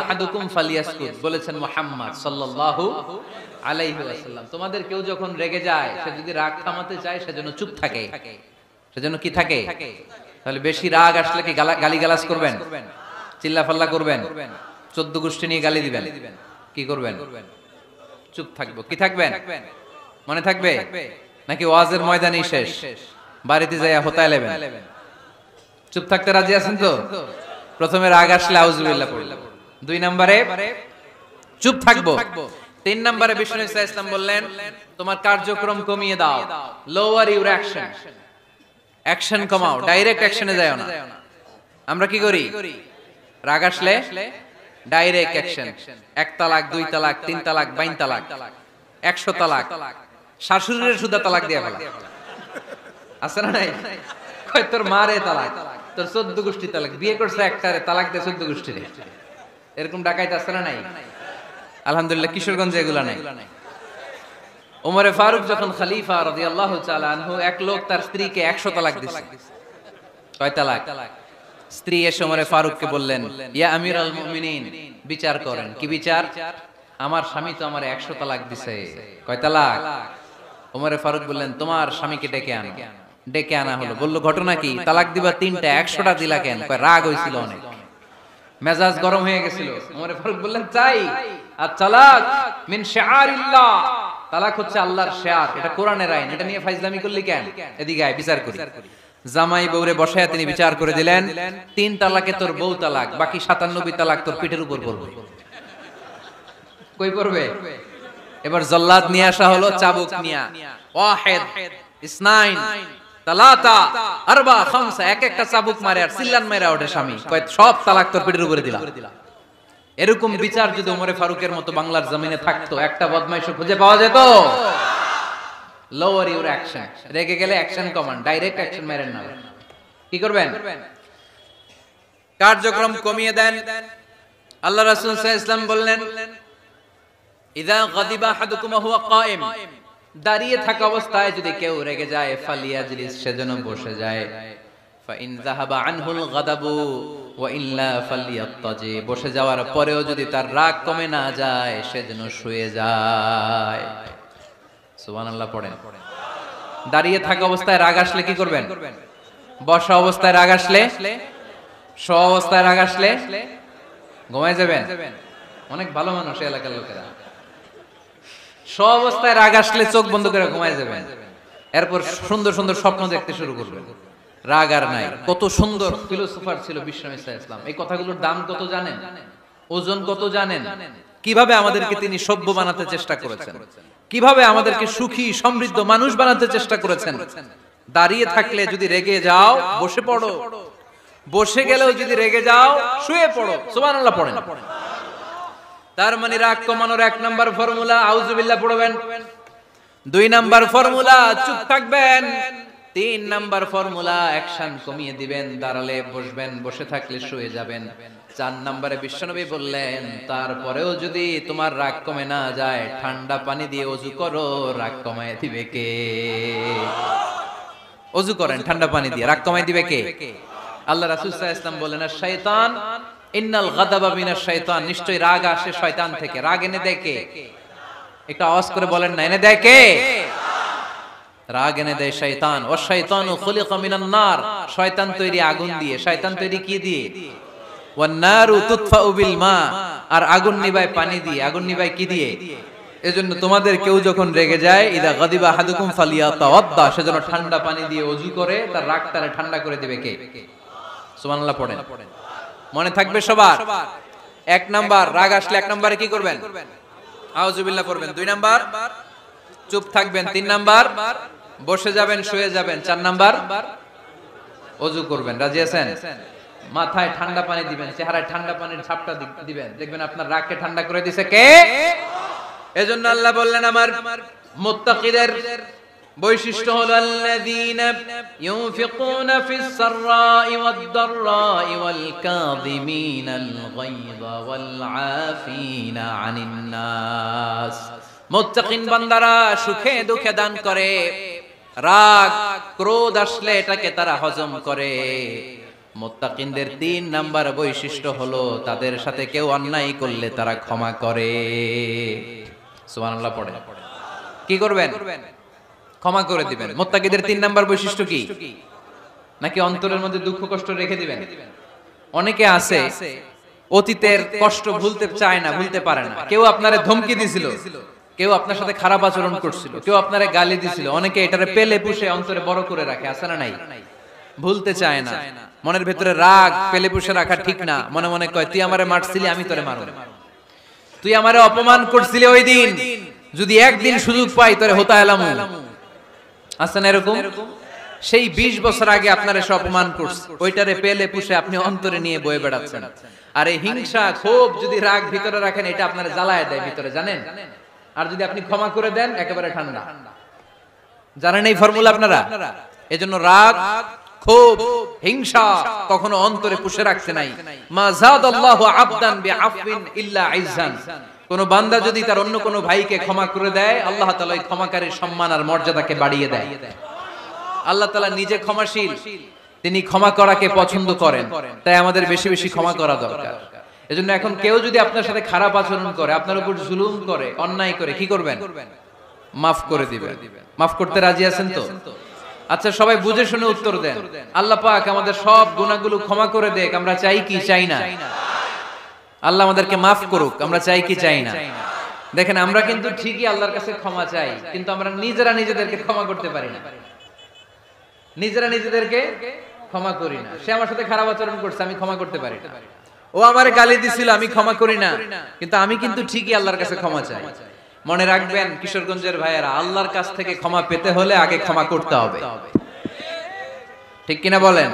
আহাদুকুম ফালিয়াসকুত, বলেছেন মুহাম্মদ সাল্লাল্লাহু আলাইহি ওয়াসাল্লাম, তোমাদের কেউ যখন রেগে যায়, সে যদি রাগ থামাতে চায় সেজন্য চুপ থাকে। সেজন্য কি থাকে? তাহলে বেশি রাগ আসলে কি গালিগালাজ করবেন, চিল্লাফাল্লা করবেন, 14 গোষ্ঠী নিয়ে গালি দিবেন, কি করবেন? চুপ থাকবো। কি থাকবেন? মনে থাকবে নাকি ওয়াজের ময়দানেই শেষ, বাড়িতে যাইয়া হোতায় লেবেন? চুপ থাকতে রাজি আছেন তো? প্রথমে রাগ আসলে আউযুবিল্লাহ পড়লাম, 2 নম্বরে চুপ থাকবো, 3 নম্বরে বিষ্ণু ইসা ইসলাম বললেন তোমার কার্যক্রম কমিয়ে দাও, লোয়ার ইউর অ্যাকশন, অ্যাকশন কমাও, ডাইরেক্ট অ্যাকশনে যাও না। আমরা কি করি? রাগ আসলে ডাইরেক্ট অ্যাকশন, 1 তালাক, 2 তালাক, 3 তালাক, 22 তালাক, 100 তালাক, শাশুড়ির সুদা তালাক দিয়া ফেলা আছে না নাই? কয় তোর মারে তালাক, তোর 14 গোষ্ঠী তালাক, বিয়ে করছে একটারে তালাক দিয়ে 14 গোষ্ঠী রে, এরকম ডাকাইতে আছে না নাই? আলহামদুলিল্লাহ কিশোরগঞ্জে এগুলা নাই। ওমরে ফারুক যখন খলিফা রাদিয়াল্লাহু তাআলা আনহু, এক লোক তার স্ত্রীকে 100 তালাক দিছে। কয় তালাক? স্ত্রী এসে ওমরে ফারুককে বললেন, ইয়া আমিরুল মুমিনিন, বিচার করেন। কি বিচার? আমার স্বামী তো আমারে 100 তালাক দিছে। কয় তালাক? ওমরে ফারুক বললেন তোমার স্বামীকে ডেকে আনো। ডেকে আনা হলো। বলল ঘটনা কি? তালাক দিবা 3টা, 100টা দিলা কেন? কয় রাগ হইছিল অনেক, মেজাজ গরম হয়ে গেছিল। ওমরে ফারুক বললেন চাই, আর তালাক মিন শিআরিল্লাহ, তালাক হচ্ছে আল্লাহর শিআর, এটা কোরআনের আইন, এটা নিয়ে ফাইজলামি করলি কেন? এদিকে আয় বিচার করি। জামাই বউরে বসায়া তিনি বিচার করে দিলেন, 3 তালাকে তোর বউ তালাক, বাকি 97 তালাক তোর পিঠের উপর পড়বে। কই পড়বে? এবার জল্লাদ নিয়ে আসা হলো, চাবুক নিয়া, ওয়াহিদ, ইসনাইন, তালাতা, আরবা, খামসা, এক একটা চাবুক মারে আর সিল্লান মেরা ওঠে স্বামী, কয় সব তালাক তোর পিঠের উপরে দিলাম। এরকম বিচার যদি ওমরে ফারুকের মতো বাংলার জমিনে থাকতো, একটা বদমাইশও খুঁজে পাওয়া যেত? লোয়ার ইউর অ্যাকশন, রেগে গেলে অ্যাকশন কমান্ড, ডাইরেক্ট অ্যাকশন মেরেন না। কি করবেন? কার্যক্রম কমিয়ে দেন। আল্লাহ রাসূল সাল্লাল্লাহু আলাইহি ওয়াসাল্লাম বললেন, ইযা গাদিবা আহাদুকুম ওয়া হুয়া কায়েম, দাঁড়িয়ে থাকা অবস্থায় যদি কেউ রেগে যায়, ফালিয়াজলিস, সেজন্য বসে যায়। ফা ইন যাহাবা আনহুল গাদাবু ওয়া ইল্লা ফালিয়াত্তাজি, বসে যাওয়ার পরেও যদি তার রাগ কমে না যায়, সেজন্য শুয়ে যায়। সুবহানাল্লাহ পড়েন। দাঁড়িয়ে থাকা অবস্থায় রাগ আসলে কি করবেন? বসা অবস্থায় রাগ আসলে, শোয়া অবস্থায় রাগ আসলে ঘুমায় যাবেন। অনেক ভালো মানুষ এলাকার লোকেরা, শোয়া অবস্থায় রাগ আসলে চোখ বন্ধ করে ঘুমায় যাবেন, এরপর সুন্দর সুন্দর স্বপ্ন দেখতে শুরু করবেন। রাগ আর নাই। কত সুন্দর ফিলোসোফার ছিল বিষ্ণু ইসা ইসলাম। এই কথাগুলোর দাম কত জানেন? ওজন কত জানেন? কিভাবে আমাদেরকে তিনি সভ্য বানাতে চেষ্টা করেছেন, কিভাবে আমাদেরকে সুখী সমৃদ্ধ মানুষ বানাতে চেষ্টা করেছেন। দাঁড়িয়ে থাকলে যদি রেগে যাও, বসে পড়ো, বসে গেলেও যদি রেগে যাও, শুয়ে পড়ো। সুবহানাল্লাহ পড়েন। তার মানে রাগ কমানোর 1 নাম্বার ফর্মুলা আউযুবিল্লাহ পড়বেন, 2 নাম্বার ফর্মুলা চুপ থাকবেন, 3 নাম্বার ফর্মুলা অ্যাকশন কমিয়ে দিবেন, দাঁড়ালে বসবেন, বসে থাকলে শুয়ে যাবেন। 4 নম্বরে বিশ্বনবী বললেন, তারপরেও যদি তোমার রাগ কমে না যায়, ঠান্ডা পানি দিয়ে ওযু করো, রাগ কমায় দিবে কে? ওযু করেন ঠান্ডা পানি দিয়ে, রাগ কমায় দিবে কে? আল্লাহ রাসূল সাল্লাল্লাহু আলাইহি ওয়াসাল্লাম বলেন, আর শয়তান ইন্নাল গাদাবা মিনাশ শয়তান, নিশ্চয়ই রাগ আসে শয়তান থেকে। রাগ এনে দেয় কে? একটু আওয়াজ করে বলেন না, এনে দেয় কে? রাগ এনে দেয় শয়তান। ও শয়তানু খুলিকা মিনান নার, শয়তান তৈরি আগুন দিয়ে। শয়তান তৈরি কি দিয়ে? ওয়ান নারু তুতফাউ বিল মা, আর আগুন নিভায় পানি দিয়ে। আগুন নিভায় কি দিয়ে? এজন্য তোমাদের কেউ যখন রেগে যায়, ইদা গাদিবা আহাদুকুম ফালিয়াতাওয়াদ্দা, সেজন্য ঠান্ডা পানি দিয়ে ওযু করে তার রাগটারে ঠান্ডা করে দিবে কে? সুবহানাল্লাহ পড়েন। মনে থাকবে সবার? 1 নাম্বার, রাগ আসলে 1 নম্বরে কি করবেন? আউযুবিল্লাহ পড়বেন। 2 নাম্বার চুপ থাকবেন। 3 নাম্বার বসে যাবেন, শুয়ে যাবেন। 4 নাম্বার ওযু করবেন। রাজি আছেন? মাথায় ঠান্ডা পানি দিবেন, চেহারায় ঠান্ডা পানির ঝাপটা দিবেন, দেখবেন আপনার রাগকে ঠান্ডা করে দিয়েছে কে? এজন্য আল্লাহ বললেন, আমার মুত্তাকিদের বৈশিষ্ট্য হলো আল্লাযীনা ইউনফিকুনা ফিস সাররাই ওয়াদ দাররাই ওয়াল কাযিমিনাল গায়যা ওয়াল আফিনা আনিন নাস। মুত্তাকিন বান্দারা সুখে দুঃখে দান করে, রাগ ক্রোধ আসলে এটাকে তারা হজম করে। মুত্তাকিনদের ৩ নাম্বার বৈশিষ্ট্য হলো তাদের সাথে কেউ অন্যায় করলে তারা ক্ষমা করে। সুবহানাল্লাহ পড়ে। কি করবেন? ক্ষমা করে দিবেন। মুত্তাকিদের ৩ নাম্বার বৈশিষ্ট্য কি? নাকি অন্তরের মধ্যে দুঃখ কষ্ট রেখে দিবেন? অনেকে আছে অতীতের কষ্ট ভুলতে চায় না, ভুলতে পারে না। কেউ আপনারে ধমকি দিছিল, কেউ আপনার সাথে খারাপ আচরণ করছিল, কেউ আপনারে গালি দিছিল, অনেকে এটারে পেলে পুষে অন্তরে বড় করে রাখে, আছে না নাই? ভুলতে চায় না। মনের ভেতরে রাগ পেলে পুষে রাখা ঠিক না। মনে মনে কয় তুই আমারে মারছিলি, আমি তোরে মারব। তুই আমারে অপমান করছিলি ওই দিন, যদি একদিন সুযোগ পাই তোরে হতা এলাম। আছে না এরকম? সেই 20 বছর আগে আপনারে সে অপমান করছে, ওইটারে পেলে পুষে আপনি অন্তরে নিয়ে বয়ে বেড়াচ্ছেন। আর এই হিংসা ক্ষোভ যদি রাগ ভিতরে রাখেন, এটা আপনারে জ্বালায় দেয় ভিতরে, জানেন? আর যদি আপনি ক্ষমা করে দেন, একেবারে ঠান্ডা। জানেন এই ফর্মুলা আপনারা? এজন্য রাগ, ক্ষোভ, হিংসা কখনো অন্তরে পুষে রাখতে নাই। মা যাদাল্লাহু আবদান বিআফবিন ইল্লা ইজ্জান। কোন বান্দা যদি তার অন্য কোন ভাইকে ক্ষমা করে দেয়, আল্লাহ তাআলা এই ক্ষমাকারীর সম্মান আর মর্যাদাকে বাড়িয়ে দেয়। আল্লাহ তাআলা নিজে ক্ষমাশীল, তিনি ক্ষমা করাকে পছন্দ করেন। তাই আমাদের বেশি বেশি ক্ষমা করা দরকার। এজন্য এখন কেউ যদি আপনার সাথে খারাপ আচরণ করে, আপনার উপর জুলুম করে, অন্যায় করে, কি করবেন? মাফ করে দিবেন। মাফ করতে রাজি আছেন তো? আচ্ছা, সবাই বুঝে শুনে উত্তর দেন। আল্লাহ পাক আমাদের সব গুনাহগুলো ক্ষমা করে দেখ, আমরা চাই কি চাই না? আল্লাহ আমাদেরকে মাফ করুক, আমরা চাই কি চাই না? দেখেন, আমরা কিন্তু ঠিকই আল্লাহর কাছে ক্ষমা চাই, কিন্তু আমরা নিজেরা নিজেদেরকে ক্ষমা করতে পারি না। নিজেরা নিজেদেরকে ক্ষমা করি না। সে আমার সাথে খারাপ আচরণ করছে, আমি ক্ষমা করতে পারি না। ও আমারে গালি দিছিল, আমি ক্ষমা করি না, কিন্তু আমি কিন্তু ঠিকই আল্লাহর কাছে ক্ষমা চাই। মনে রাখবেন কিশোরগঞ্জের ভাইয়েরা, আল্লাহর কাছ থেকে ক্ষমা পেতে হলে আগে ক্ষমা করতে হবে। ঠিক কিনা বলেন?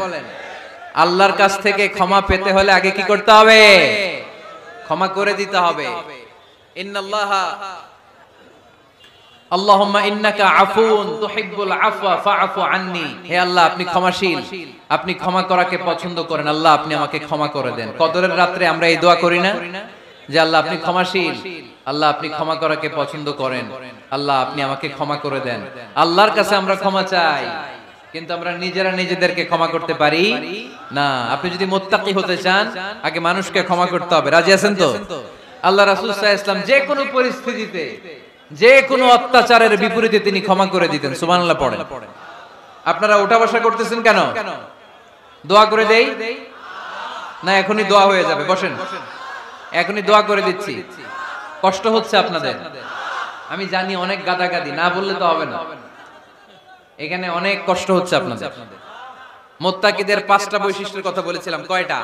আল্লাহর কাছ থেকে ক্ষমা পেতে হলে আগে কি করতে হবে? ক্ষমা করে দিতে হবে। ইন্নাল্লাহা আল্লাহুম্মা ইন্নাকা আফুন তুহিব্বুল আফওয়া ফাআফু আন্নি। হে আল্লাহ, আপনি ক্ষমাশীল, আপনি ক্ষমা করাকে পছন্দ করেন। আল্লাহ, আপনি আমাকে ক্ষমা করে দেন। কদরের রাত্রে আমরা এই দোয়া করি না যে আল্লাহ আপনি ক্ষমাশীল, আল্লাহ আপনি ক্ষমা করাকে পছন্দ করেন, আল্লাহ আপনি আমাকে ক্ষমা করে দেন। আল্লাহর কাছে আমরা ক্ষমা চাই, কিন্তু আমরা নিজেরা নিজেদেরকে ক্ষমা করতে পারি না। আপনি যদি মুত্তাকি হতে চান, আগে মানুষকে ক্ষমা করতে হবে। রাজি আছেন তো? আল্লাহ রাসূল সাল্লাল্লাহু আলাইহি ওয়াসাল্লাম যে কোনো পরিস্থিতিতে, যে কোনো অত্যাচারের বিপরীতে তিনি ক্ষমা করে দিতেন। সুবহানাল্লাহ পড়েন। আপনারা ওঠা বসা করতেছেন কেন? দোয়া করে দেই না? এখনই দোয়া হয়ে যাবে, বসেন। এখনই দোয়া করে দিচ্ছি। কষ্ট হচ্ছে আপনাদের, আমি জানি, অনেক গাদাগাদি, না বললে তো হবে না। এখানে অনেক কষ্ট হচ্ছে আপনাদের। মুত্তাকিদের 5টা বৈশিষ্ট্যের কথা বলেছিলাম। কয়টা?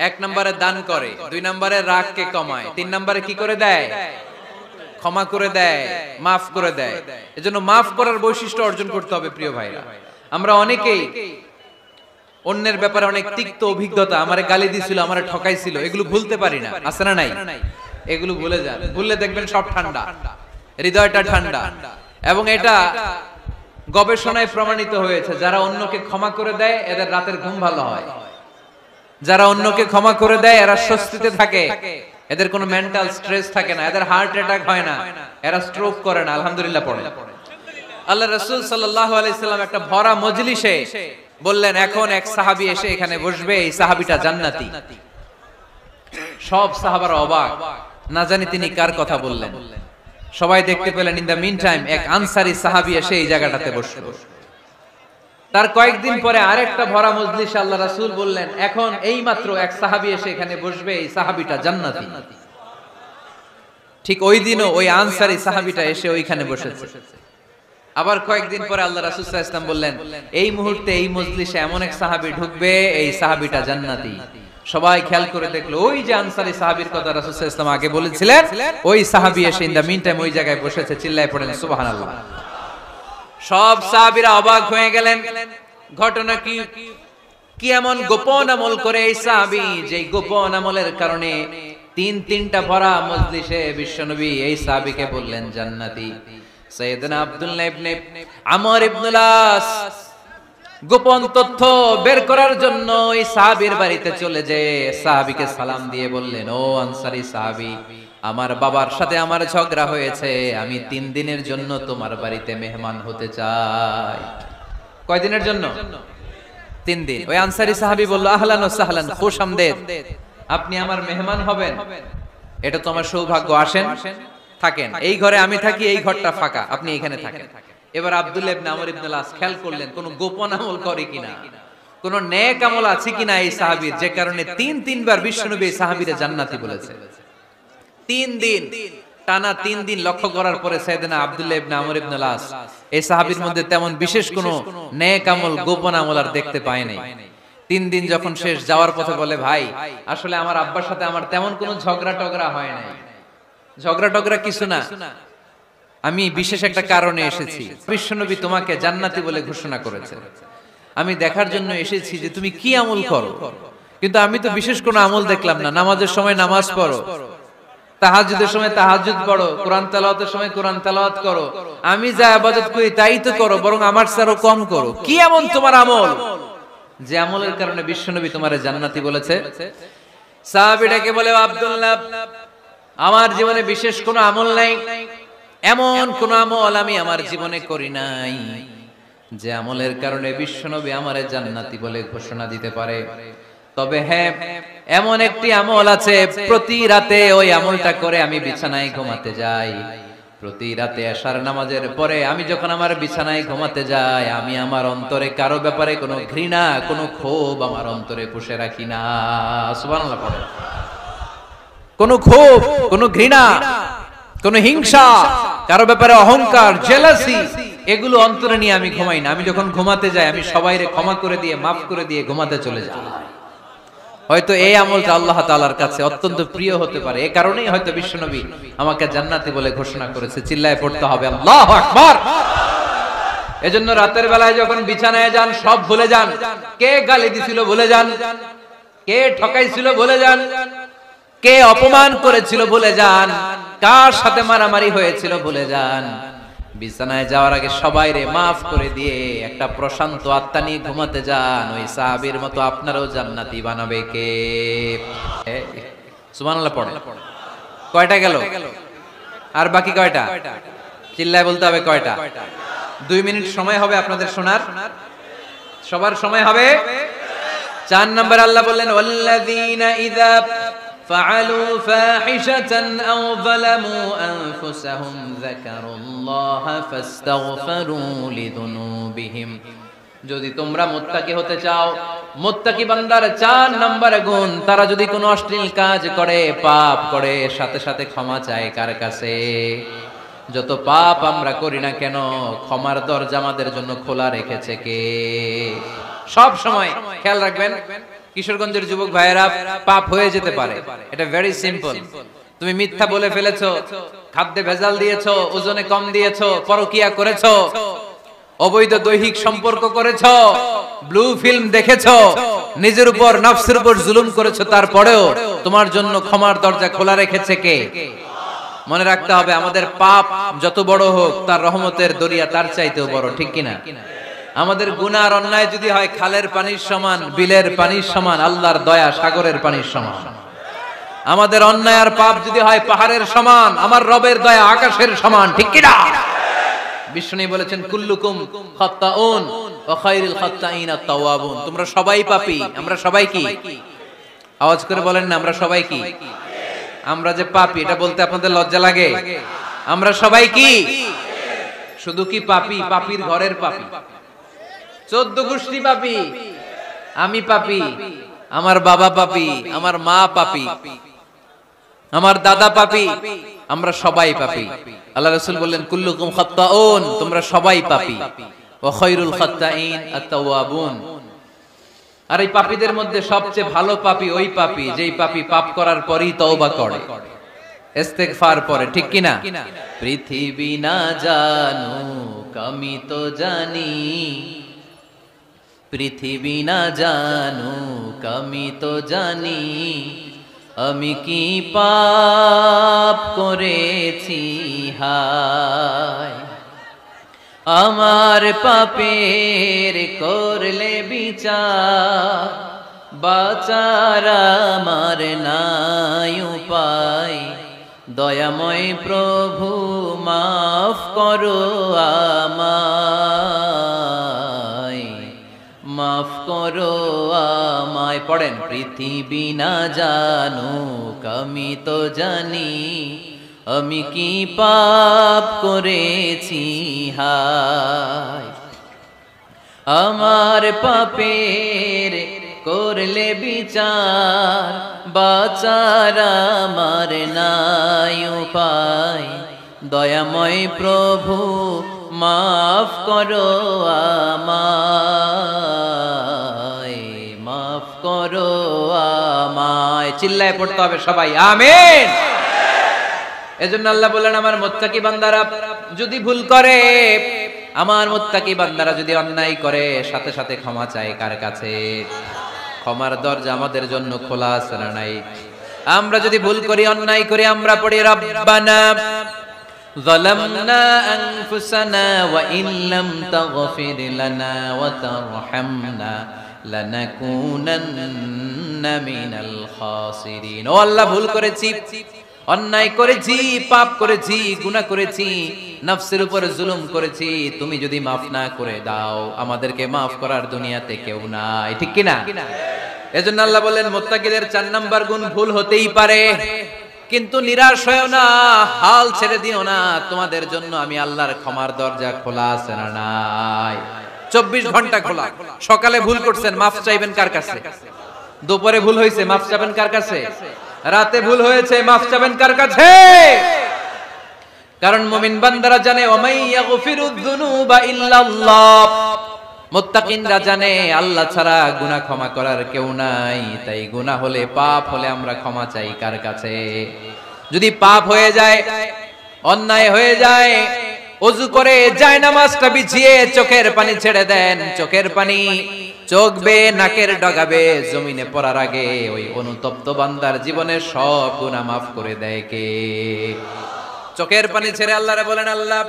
1 নম্বরে দান করে, 2 নম্বরে রাগকে কমায়, 3 নম্বরে কি করে দেয়? ক্ষমা করে দেয়, মাফ করে দেয়। এজন্য মাফ করার বৈশিষ্ট্য অর্জন করতে হবে প্রিয় ভাইরা। আমরা অনেকেই অন্যের ব্যাপারে অনেক তিক্ত অভিজ্ঞতা, আমারে গালি দিছিল, আমারে ঠকাইছিল, এগুলো ভুলতে পারি না। আছে না নাই? এগুলো ভুলে যান। ভুললে দেখবেন সব ঠান্ডা, হৃদয়টা ঠান্ডা। এবং এটা গবেষণায় প্রমাণিত হয়েছে, যারা অন্যকে ক্ষমা করে দেয় এদের রাতের ঘুম ভালো হয়। যারা অন্যকে ক্ষমা করে দেয় এরা স্বস্তিতে থাকে, এদের কোনো মেন্টাল স্ট্রেস থাকে না, এদের হার্ট অ্যাটাক হয় না, এরা স্ট্রোক করে না। আলহামদুলিল্লাহ পড়ে। আল্লাহ রাসূল সাল্লাল্লাহু আলাইহি সাল্লাম একটা ভরা মজলিসে বললেন, এখন এক সাহাবী এসে এখানে বসবে, এই সাহাবীটা জান্নাতি। সব সাহাবারা অবাক, না জানি তিনি কার কথা বললেন। সবাই দেখতে পেলেন, ইন দ্য মিন টাইম এক আনসারী সাহাবী এসে এই জায়গাটাতে বসলো। তার কয়েকদিন পরে আরেকটা ভরা মজলিসে আল্লাহ রাসূল বললেন, এখন এই মাত্র এক সাহাবী এসে এখানে বসবে, এই সাহাবীটা জান্নাতি। ঠিক ওই দিনও ওই আনসারী সাহাবীটা এসে ওইখানে বসেছে। আবার কয়েকদিন পরে আল্লাহ রাসূল সাল্লাল্লাহু আলাইহি ওয়াসাল্লাম বললেন, এই মুহূর্তে এই মজলিসে এমন এক সাহাবী ঢুকবে, এই সাহাবীটা জান্নাতি। সবাই খেয়াল করে দেখলো, ওই যে আনসারী সাহাবীর কথা রাসূল সাল্লাল্লাহু আলাইহি ওয়াসাল্লাম আগে বলেছিলেন, ওই সাহাবী এসে ইন দ্য মিন টাইম ওই জায়গায় বসেছে। চিল্লায় পড়লেন সুবহানাল্লাহ। সব সাহাবীরা অবাক হয়ে গেলেন, ঘটনা কি? কি এমন গোপন আমল করে এই সাহাবী, যে গোপন আমলের কারণে তিনটা ভরা মজলিসে বিশ্বনবী এই সাহাবীকে বললেন জান্নাতি। সাইয়েদনা আব্দুল্লাহ ইবনে আমর ইবনুল আস গোপন তথ্য বের করার জন্য এই সাহাবীর বাড়িতে চলে যেয়ে সাহাবীকে সালাম দিয়ে বললেন, ও আনসারী সাহাবী, আমার বাবার সাথে আমার ঝগড়া হয়েছে, আমি 3 দিনের জন্য তোমার বাড়িতে মেহমান হতে চাই। কয় দিনের জন্য? 3 দিন। ওই আনসারী সাহাবী বলল, আহলান ওয়া সাহলান, খুশ আমদেদ, আপনি আমার মেহমান হবেন, এটা তো আমার সৌভাগ্য, আসেন থাকেন, এই ঘরে আমি থাকি, এই ঘরটা ফাঁকা, আপনি এখানে থাকেন। এবার আব্দুল্লাহ ইবনে আমর ইবনে আল-আস খেয়াল করলেন কোন গোপন আমল করে কিনা, কোন নেক আমল আছে কিনা এই সাহাবীর, যে কারণে 3 বার বিশ্বনবী এই সাহাবীরে জান্নাতি বলেছে। 3 দিন টানা 3 দিন লক্ষ্য করার পরে সাইয়েদনা আব্দুল্লাহ ইবনে আমর ইবনে আল-আস এই সাহাবীর মধ্যে তেমন বিশেষ কোন নেক আমল, গোপন আমল আর দেখতে পায় নাই। 3 দিন যখন শেষ, যাওয়ার পথে বলে, ভাই আসলে আমার আব্বার সাথে আমার তেমন কোনো ঝগড়া টগড়া হয় নাই, ঝগড়া টগড়া কিছু না, আমি বিশেষ একটা কারণে এসেছি, বিশ্বনবী তোমাকে জান্নাতি বলে ঘোষণা করেছে, আমি দেখার জন্য এসেছি যে তুমি কি আমল করো, কিন্তু আমি তো বিশেষ কোনো আমল দেখলাম না, নামাজের সময় নামাজ পড়ো, তাহাজ্জুদের সময় তাহাজ্জুদ পড়ো, কোরআন তেলাওয়াতের সময় কোরআন তেলাওয়াত করো, আমি যা ইবাদত করি তাই তো করো, বরং আমার চেয়ে কম করো, কি এমন তোমার আমল যে আমলের কারণে বিশ্বনবী তোমারে জান্নাতি বলেছে? সাহাবীটাকে বলে, আব্দুল্লাহ, আমার জীবনে বিশেষ কোনো আমল নাই, এমন কোন আমল আমি আমার জীবনে করি নাই যে আমলের কারণে বিশ্বনবী আমারে জান্নাতি বলে ঘোষণা দিতে পারে। তবে হ্যাঁ, এমন একটি আমল আছে, প্রতি রাতে ওই আমলটা করে আমি বিছানায় ঘুমাতে যাই, প্রতি রাতে এশার নামাজের পরে আমি যখন আমার বিছানায় ঘুমাতে যাই, আমি আমার অন্তরে কারো ব্যাপারে কোনো ঘৃণা, কোনো ক্ষোভ আমার অন্তরে পুষে রাখি না। সুবহানাল্লাহ পড়ে। কোনো ক্ষোভ, কোনো ঘৃণা, কোনো হিংসা, কারো ব্যাপারে অহংকার, জেলাসি, এগুলো অন্তরে নিয়ে আমি ঘুমাই না। আমি যখন ঘুমাতে যাই, আমি সবাইরে ক্ষমা করে দিয়ে, মাফ করে দিয়ে ঘুমাতে চলে যাই। হয়তো এই আমলটা আল্লাহ তাআলার কাছে অত্যন্ত প্রিয় হতে পারে, এই কারণেই হয়তো বিশ্বনবী আমাকে জান্নাতি বলে ঘোষণা করেছে। চিল্লায় পড়তে হবে আল্লাহু আকবার। এজন্য রাতের বেলায় যখন বিছানায় যান, সব ভুলে যান, কে গালি দিছিল ভুলে যান, কে ঠকাইছিল ভুলে যান, কে অপমান করেছিল ভুলে যান, কার সাথে মারামারি হয়েছিল ভুলে যান। বিছানায় যাওয়ার আগে সবাইরে মাফ করে দিয়ে একটা প্রশান্ত আত্মা নিয়ে ঘুমাতে যান। ওই সাহাবীর মতো আপনারও জান্নাতি বানাবে কে? সুবহানাল্লাহ পড়ে। কয়টা গেল? আর বাকি কয়টা? চিল্লায় বলতে হবে কয়টা? 2 মিনিট সময় হবে আপনাদের শোনার, সবার সময় হবে। 4 নম্বর আল্লাহ বললেন, ওয়াল্লাযীনা ইযা فعلوا فاحشة أو ظلموا أنفسهم ذكروا الله فاستغفروا لذنوبهم। যদি তোমরা মুত্তাকি হতে চাও, মুত্তাকি বান্দার 4 নম্বর গুণ, তারা যদি কোনো অশ্লীল কাজ করে, পাপ করে, সাথে সাথে ক্ষমা চায় কার কাছে? যত পাপ আমরা করি না কেন, ক্ষমার দরজা আমাদের জন্য খোলা রেখেছে কে? সব সময় খেয়াল রাখবেন, কিশোরগঞ্জের যুবক ভাইয়েরা, পাপ হয়ে যেতে পারে, এটা ভেরি সিম্পল। তুমি মিথ্যা বলে ফেলেছো, খাদ্যে ভেজাল দিয়েছো, ওজনে কম দিয়েছো, পরকিয়া করেছো, অবৈধ দৈহিক সম্পর্ক করেছো, ব্লু ফিল্ম দেখেছো, নিজের উপর, নফসের উপর জুলুম করেছো, তারপরেও তোমার জন্য ক্ষমার দরজা খোলা রেখেছে কে? মনে রাখতে হবে, আমাদের পাপ যত বড় হোক, তার রহমতের দরিয়া তার চাইতেও বড়, ঠিক কিনা? আমাদের গুনাহ আর অন্যায় যদি হয় খালের পানির সমান, বিলের পানির সমান, আল্লাহর দয়া সাগরের পানির সমান। আমাদের অন্যায় আর পাপ যদি হয় পাহাড়ের সমান, আমার রবের দয়া আকাশের সমান, ঠিক কিনা? বিষ্ণু বলেছেন, কুল্লুকুম খাত্তাউন ওয়া খায়রুল খাত্তাইন আত-তাওয়াবুন। তোমরা সবাই পাপী। আমরা সবাই কি? আওয়াজ করে বলেন না, আমরা সবাই কি? আমরা যে পাপী, এটা বলতে আপনাদের লজ্জা লাগে? আমরা সবাই কি? শুধু কি পাপী? পাপীর ঘরের পাপী, 14 গোষ্ঠী পাপী। আমি পাপী, আমার বাবা পাপী, আমার মা পাপী, আমার দাদা পাপী, আমরা সবাই পাপী। আল্লাহ রাসূল বললেন, কুল্লুকুম খাত্তাউন, তোমরা সবাই পাপী, ওয়া খায়রুল খাত্তাইন আত-তাওয়াবুন। আর এই পাপীদের মধ্যে সবচেয়ে ভালো পাপী ওই পাপী যেই পাপী পাপ করার পরই তওবা করে, ইস্তেগফার পড়ে, ঠিক কিনা? পৃথিবী না জানুক আমি তো জানি, পৃথিবী না জানুক আমি তো জানি, আমি কি পাপ করেছি হায়, আমার পাপের করলে বিচার, বাঁচার আমার নাই উপায়, দয়াময় প্রভু মাফ করো আমায়, মাফ করো আমায়। পড়েন, পৃথিবী না জানুক আমি তো জানি, আমি কি পাপ করেছি হায়। আমার পাপের করলে বিচার, বাঁচার আমার নাই উপায়। দয়াময় প্রভু মাফ করো আমায়, মাফ করো আমায়। চিল্লায় পড়তে হবে সবাই, আমিন। এজন্য আল্লাহ বললেন, আমার মুত্তাকি বান্দারা যদি ভুল করে, আমার মুত্তাকি বান্দারা যদি অন্যায় করে, সাথে সাথে ক্ষমা চায় কার কাছে? ক্ষমার দরজা আমাদের জন্য খোলা আছে না নাই? আমরা যদি ভুল করি, অন্যায় করি, আমরা পড়ি রব্বানা যালামনা আনফুসানা ওয়া ইন লাম তাগফির লানা ওয়া তারহামনা লানাকুনান্না মিনাল খাসিরিন। ও আল্লাহ, ভুল করেছি, অন্যায় করেছি, পাপ করেছি, গুনাহ করেছি, নফসের উপরে জুলুম করেছি। তুমি যদি মাফ না করে দাও, আমাদেরকে মাফ করার দুনিয়াতে কেউ নাই, ঠিক কি না? এজন্য আল্লাহ বলেন, মুত্তাকিদের 4 নাম্বার গুণ ভুল হতেই পারে, কিন্তু নিরাশ হয়ো না, হাল ছেড়ে দিও না। তোমাদের জন্য আমি আল্লাহর ক্ষমার দরজা খোলা আছে না নাই? 24 ঘন্টা খোলা। সকালে ভুল করছেন, মাফ চাইবেন কার কাছে? দুপুরে ভুল হয়েছে, মাফ চাইবেন কার কাছে? রাতে ভুল হয়েছে, মাফ চাইবেন কার কাছে? কারণ মুমিন বান্দারা জানে, ওমাই ইয়াগফিরুয যুনুবা ইল্লাল্লাহ। মুত্তাকিনরা জানে আল্লাহ ছাড়া গুনাহ ক্ষমা করার কেউ নাই। তাই গুনাহ হলে, পাপ হলে আমরা ক্ষমা চাই কার কাছে? যদি পাপ হয়ে যায়, অন্যায় হয়ে যায়, ওযু করে জায়নামাজটা বিছিয়ে চোখের পানি ছেড়ে দেন। চোখের পানি চোখ বেয়ে নাকের ডগাবে জমিনে পড়ার আগে ওই অনুতপ্ত বান্দার জীবনের সব গুনাহ মাফ করে দেয় কে? চোখের পানি ছেড়ে আল্লাহরে বলেন, আল্লাহ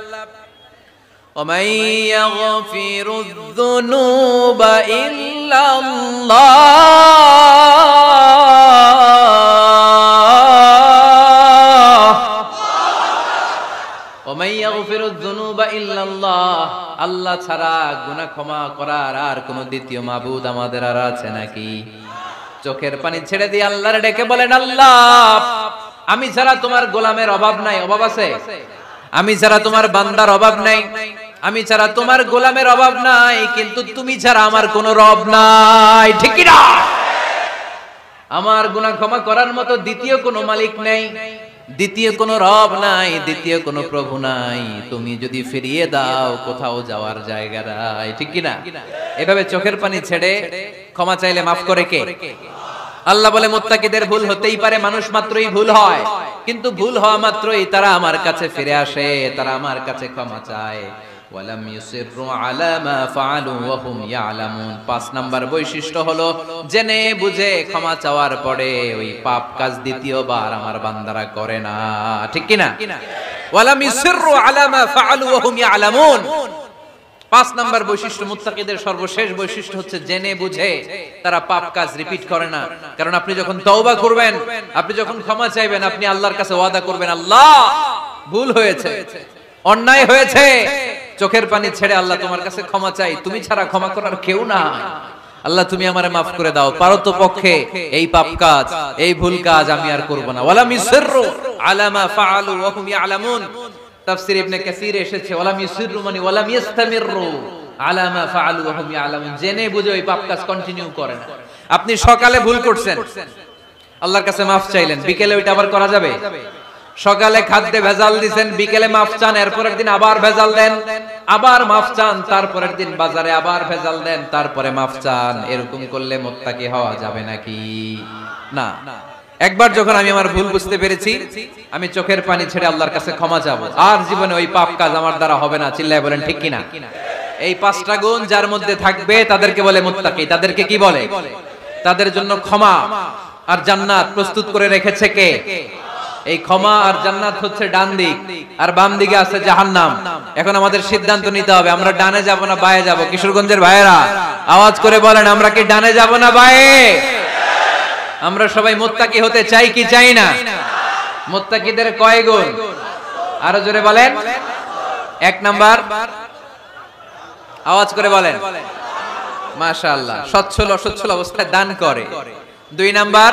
ওমাই ইয়াগফিরুয যুনুবা ইল্লাল্লাহ, ওমাই ইয়াগফিরুয যুনুবা ইল্লাল্লাহ। আল্লাহ ছাড়া গুনাহ ক্ষমা করার আর কোন দ্বিতীয় মাবুদ আমাদের আর আছে নাকি? চোখের পানি ছেড়ে দিয়ে আল্লাহরে ডেকে বলেন, আল্লাহ আমি ছাড়া তোমার গোলামের অভাব নাই। অভাব আছে? আমি ছাড়া তোমার বান্দার অভাব নাই, আমি ছাড়া তোমার গোলামের অভাব নাই, কিন্তু তুমি ছাড়া আমার কোনো রব নাই, ঠিক কি না? আমার গুনাহ ক্ষমা করার মতো দ্বিতীয় কোনো মালিক নেই, দ্বিতীয় কোনো রব নাই, দ্বিতীয় কোনো প্রভু নাই। তুমি যদি ফিরিয়ে দাও, কোথাও যাওয়ার জায়গা নাই, ঠিক কি না? এভাবে চোখের পানি ছেড়ে ক্ষমা চাইলে মাফ করে কে? আল্লাহ বলে, মুত্তাকিদের ভুল হতেই পারে, মানুষ মাত্রই ভুল হয়, কিন্তু ভুল হওয়া মাত্রই তারা আমার কাছে ফিরে আসে, তারা আমার কাছে ক্ষমা চায়। ওয়ালাম ইউসিররু আলা মা ফাআলু ওয়া হুম ইয়ালামুন। 5 নাম্বার বৈশিষ্ট্য হলো, জেনে বুঝে ক্ষমা চাওয়ার পরে ওই পাপ কাজ দ্বিতীয়বার আমার বান্দারা করে না, ঠিক কি না? ওয়ালাম ইউসিররু আলা মা ফাআলু ওয়া হুম ইয়ালামুন। 5 নাম্বার বৈশিষ্ট্য, মুত্তাকিদের সর্বশেষ বৈশিষ্ট্য হচ্ছে জেনে বুঝে তারা পাপ কাজ রিপিট করে না। কারণ আপনি যখন তওবা করবেন, আপনি যখন ক্ষমা চাইবেন, আপনি আল্লাহর কাছে ওয়াদা করবেন, আল্লাহ ভুল হয়েছে, অন্যায় হয়েছে, চোখের পানি ছেড়ে আল্লাহ তোমার কাছে ক্ষমা চাই, তুমি ছাড়া ক্ষমা করার কেউ না। আল্লাহ তুমি আমারে মাফ করে দাও, পারো তো পক্ষে এই পাপ কাজ, এই ভুল কাজ আমি আর করব না। ওয়ালাম ইউসিররু আলা মা ফাআলু ওয়া হুম ইয়ালামুন। তাফসীর ইবনে কাসীর এসেছে, ওয়ালাম ইউসিররু মানে ওয়ালাম ইস্তামিররু আলা মা ফাআলু ওয়া হুম ইয়ালামুন। জেনে বুঝে ওই পাপ কাজ কন্টিনিউ করে না। আপনি সকালে ভুল করছেন, আল্লাহর কাছে মাফ চাইলেন, বিকেলে ওইটা আবার করা যাবে? সকালে খাদ্যে ভেজাল দিবেন, বিকেলে মাফ চান, এরপরের দিন আবার ভেজাল দেন, আবার মাফ চান, তারপরের দিন বাজারে আবার ভেজাল দেন, তারপরে মাফ চান। এরকম করলে মুত্তাকি হওয়া যাবে নাকি? না। একবার যখন আমি আমার ভুল বুঝতে পেরেছি, আমি চোখের পানি ছেড়ে আল্লাহর কাছে ক্ষমা চাবো, আর জীবনে ওই পাপ কাজ আমার দ্বারা হবে না। চিল্লায় বলেন ঠিক কিনা? এই 5টা গুণ যার মধ্যে থাকবে তাদেরকে বলে মুত্তাকি। তাদেরকে কি বলে? তাদের জন্য ক্ষমা আর জান্নাত প্রস্তুত করে রেখেছে কে? এই ক্ষমা আর জান্নাত হচ্ছে ডান দিক, আর বাম দিকে আছে জাহান্নাম। এখন আমাদের সিদ্ধান্ত নিতে হবে, আমরা ডানে যাব না বায়ে যাব। কিশোরগঞ্জের ভাইয়েরা আওয়াজ করে বলেন, আমরা কি ডানে যাব না বায়ে? আমরা সবাই মুত্তাকি হতে চাই কি চাই না? মুত্তাকিদের কয় গুণ? আরো জোরে বলেন। 1 নাম্বার, আওয়াজ করে বলেন। মাশাআল্লাহ, সচ্ছল অসচ্ছল অবস্থায় দান করে। 2 নাম্বার,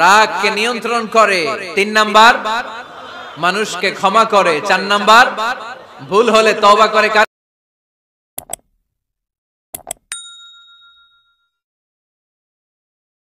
রাগকে নিয়ন্ত্রণ করে। 3 নাম্বার, মানুষকে ক্ষমা করে। 4 নাম্বার, ভুল হলে তওবা করে।